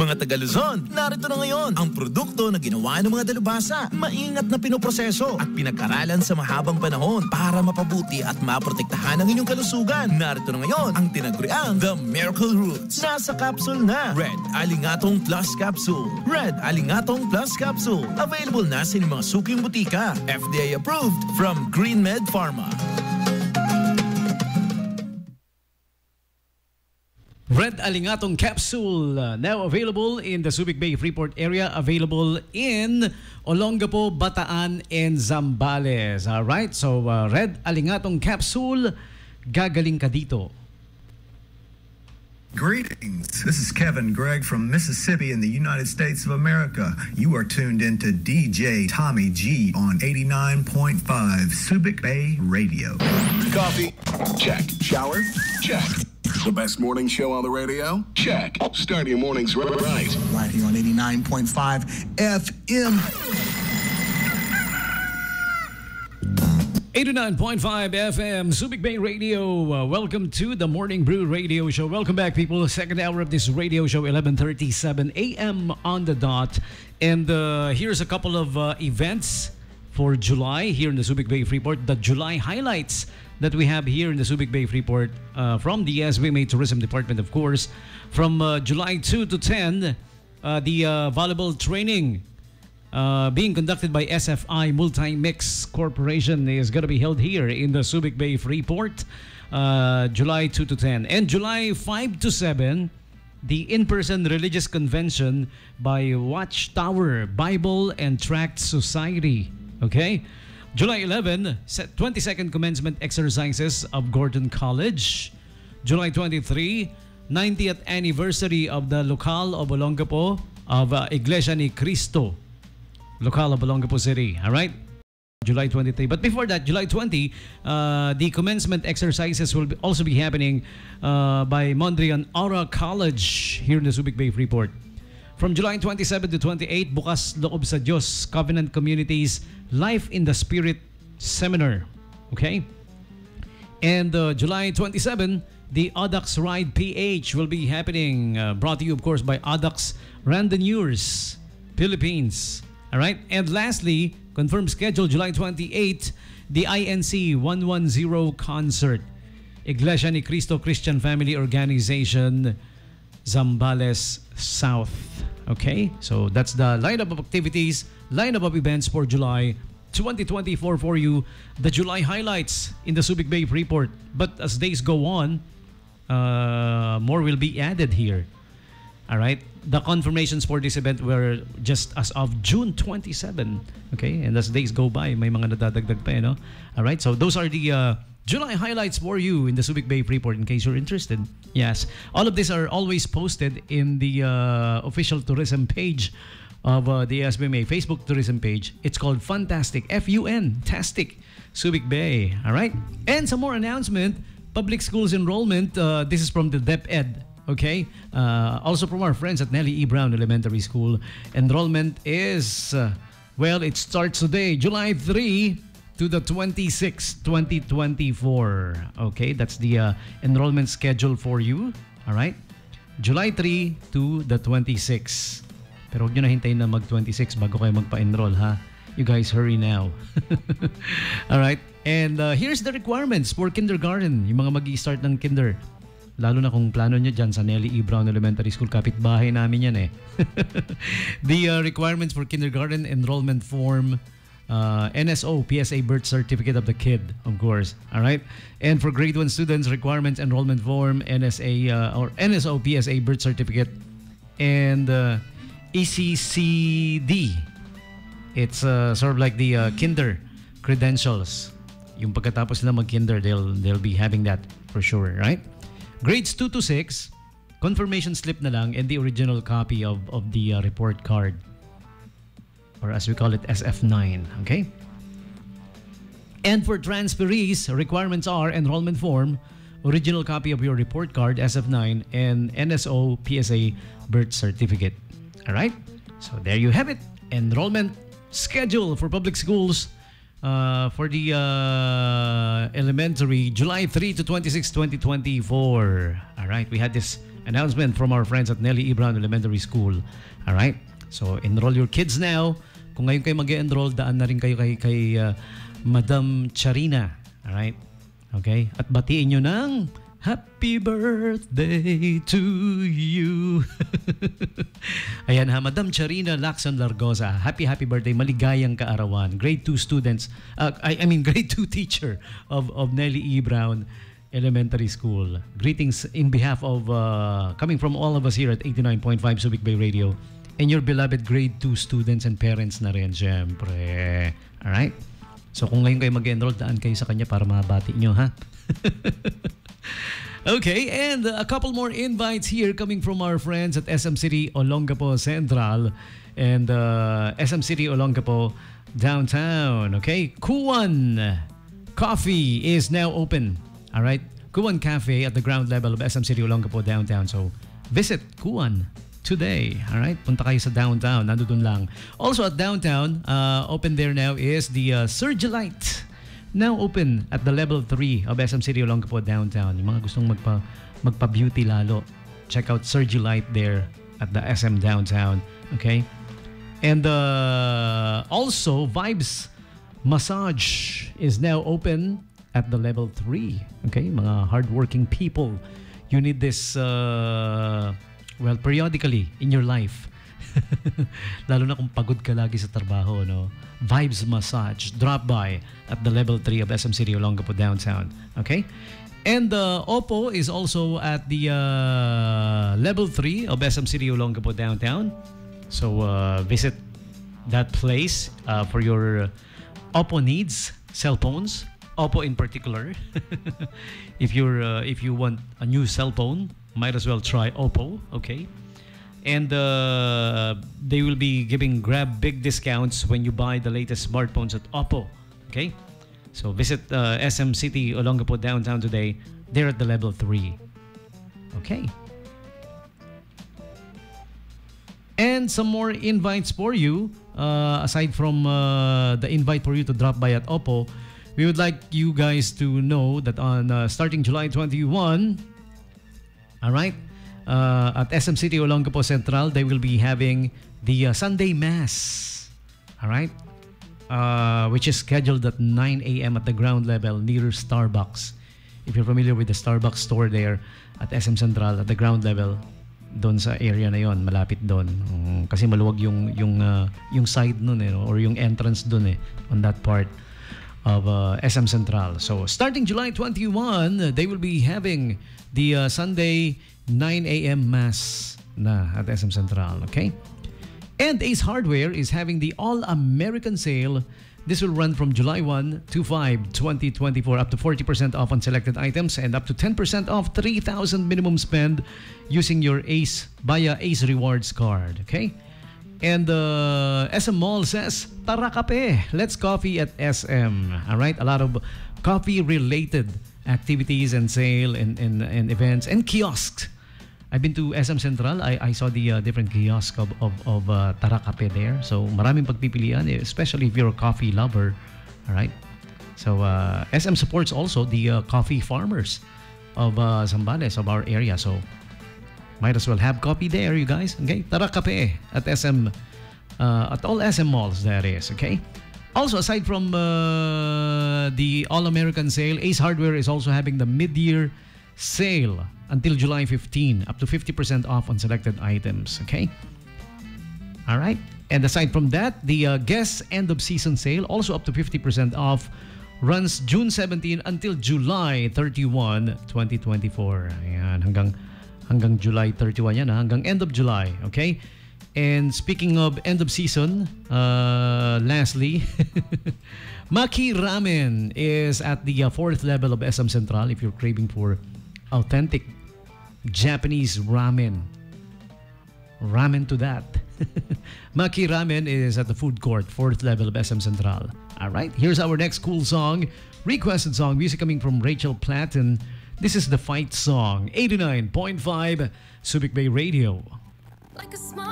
Mga taga-Luzon, narito na ngayon ang produkto na ginawa ng mga dalubhasa. Maingat na pinoproseso at pinag-aralan sa mahabang panahon para mapabuti at maprotektahan ang inyong kalusugan. Narito na ngayon ang tinaguriang The Miracle Roots. Nasa capsule na. Red Alingatong Plus Capsule. Red Alingatong Plus Capsule. Available na sa mga suking butika. FDA approved from GreenMed Pharma. Red Alingatong Capsule, now available in the Subic Bay Freeport area, available in Olongapo, Bataan, and Zambales. Alright, so Red Alingatong Capsule, gagaling ka dito. Greetings. This is Kevin Gregg from Mississippi in the United States of America. You are tuned into DJ Tommy G on 89.5 Subic Bay Radio. Coffee? Check. Shower? Check. The best morning show on the radio? Check. Start your mornings right. Right here on 89.5 FM. 89.5 FM, Subic Bay Radio. Welcome to the Morning Brew Radio Show. Welcome back, people. Second hour of this radio show, 11:37 a.m. on the dot. And here's a couple of events for July here in the Subic Bay Freeport. The July highlights that we have here in the Subic Bay Freeport from the SBMA Tourism Department, of course. From July 2 to 10, the volleyball training being conducted by SFI Multi-Mix Corporation is going to be held here in the Subic Bay Freeport, July 2 to 10. And July 5 to 7, the in-person religious convention by Watchtower Bible and Tract Society. Okay? July 11, 22nd commencement exercises of Gordon College. July 23, 90th anniversary of the Local of Olongapo of Iglesia ni Cristo, Local of Olongapo City. All right? July 23. But before that, July 20, the commencement exercises will also be happening by Mondrian Aura College here in the Subic Bay Freeport. From July 27 to 28, Bukas Loob sa Diyos Covenant Communities Life in the Spirit Seminar. Okay? And July 27, the Audax Ride PH will be happening. Brought to you, of course, by Audax Randonneurs Philippines. All right? And lastly, confirmed schedule, July 28, the INC 110 concert. Iglesia ni Cristo Christian Family Organization, Zambales South. Okay, so that's the lineup of activities, lineup of events for July 2024 for you. The July highlights in the Subic Bay Freeport. But as days go on, more will be added here. All right, the confirmations for this event were just as of June 27. Okay, and as days go by, may mga nadadagdag pa, no? All right, so those are the July highlights for you in the Subic Bay Freeport in case you're interested. Yes, all of these are always posted in the official tourism page of the SBMA Facebook tourism page. It's called Fantastic, F-U-N-tastic, Subic Bay. All right, and some more announcement. Public schools enrollment. This is from the DepEd. Okay, also from our friends at Nellie E. Brown Elementary School. Enrollment is, well, it starts today, July 3 to the 26th, 2024. Okay, that's the enrollment schedule for you. All right, July 3 to the 26th. Pero huwag nyo na hintayin na mag-26 bago kayo magpa-enroll, ha? You guys hurry now. All right, and here's the requirements for kindergarten. Yung mga mag-i-start ng kinder. Lalo na kung plano nyo dyan sa Nellie E. Brown Elementary School. Kapitbahay namin yan eh. The requirements for kindergarten enrollment form, NSO, PSA birth certificate of the kid, of course. All right? And for grade 1 students, requirements enrollment form, NSA or NSO, PSA birth certificate, and ECCD. It's sort of like the kinder credentials. Yung pagkatapos nila mag-kinder, they'll be having that for sure, right? Grades 2 to 6, confirmation slip na lang and the original copy of the report card. Or as we call it, SF9. Okay? And for transferees, requirements are enrollment form, original copy of your report card, SF9, and NSO PSA birth certificate. Alright? So there you have it. Enrollment schedule for public schools for the elementary, July 3 to 26, 2024. Alright, we had this announcement from our friends at Nelly E. Brown Elementary School. Alright? So, enroll your kids now. Kung ngayon kayo mag-enroll, daan na rin kayo kay Madam Charina. Alright? Okay? At batiin nyo ng happy birthday to you. Ayan ha, Madam Charina Lacson Largosa. Happy birthday. Maligayang kaarawan. Grade 2 students. Grade 2 teacher of Nelly E. Brown Elementary School. Greetings in behalf of, coming from all of us here at 89.5 Subic Bay Radio and your beloved grade 2 students and parents na rin, syempre. Alright? So kung ngayon kayo mag-enroll, daan kayo sa kanya para mabati nyo, ha? Okay, and a couple more invites here coming from our friends at SM City Olongapo Central and SM City Olongapo Downtown. Okay, Kuwan Coffee is now open. All right, Kuwan Cafe at the ground level of SM City Olongapo Downtown. So visit Kuwan today. All right, punta kayo sa downtown. Nandun lang. Also at downtown, open there now is the Surgelite. Now open at the level 3 of SM City Olongapo Downtown. Yung mga gustong magpa-beauty lalo, check out Surgelite there at the SM Downtown. Okay? And also, Vibes Massage is now open at the level 3. Okay? Mga hardworking people. You need this, periodically in your life. Lalo na kung pagod ka lagi sa trabaho, no? Vibes Massage. Drop by at the level 3 of SM City Olongapo Downtown. Okay? And Oppo is also at the level 3 of SM City Olongapo Downtown. So visit that place for your Oppo needs, cell phones. Oppo in particular. If you want a new cell phone, might as well try Oppo. Okay? And they will be giving Grab big discounts when you buy the latest smartphones at Oppo. Okay? So visit SM City Olongapo Downtown today. They're at the level 3. Okay. And some more invites for you. Aside from the invite for you to drop by at Oppo, we would like you guys to know that on starting July 21, all right, at SM City Olongapo Central, they will be having the Sunday Mass. All right? Which is scheduled at 9 a.m. at the ground level near Starbucks. If you're familiar with the Starbucks store there at SM Central at the ground level, doon sa area na yon, malapit doon. Kasi maluwag yung side nun or yung entrance doon on that part of SM Central. So starting July 21, they will be having the Sunday 9 a.m. Mass na at SM Central, okay? And Ace Hardware is having the All-American Sale. This will run from July 1 to 5, 2024, up to 40% off on selected items and up to 10% off 3,000 minimum spend using your Ace via Ace Rewards card, okay? And SM Mall says, Tara Kape, let's coffee at SM. All right, a lot of coffee-related activities and sale and events and kiosks. I've been to SM Central. I saw the different kiosks of Tara Kape there. So maraming pagpipilian, especially if you're a coffee lover. All right. So SM supports also the coffee farmers of Zambales, of our area. So might as well have coffee there, you guys. Okay. Tara Kape at SM, at all SM malls that is. Okay. Also, aside from the All-American Sale, Ace Hardware is also having the mid-year sale until July 15, up to 50% off on selected items. Okay? All right. And aside from that, the Guess end-of-season sale, also up to 50% off, runs June 17 until July 31, 2024. Ayan, hanggang July 31 yan, hanggang end of July. Okay? And speaking of end of season, lastly, Maki Ramen is at the 4th level of SM Central if you're craving for authentic Japanese ramen. Ramen to that. Maki Ramen is at the food court, 4th level of SM Central. All right, here's our next cool song. Requested song, music coming from Rachel Platten. This is the Fight Song, 89.5 Subic Bay Radio. Like a small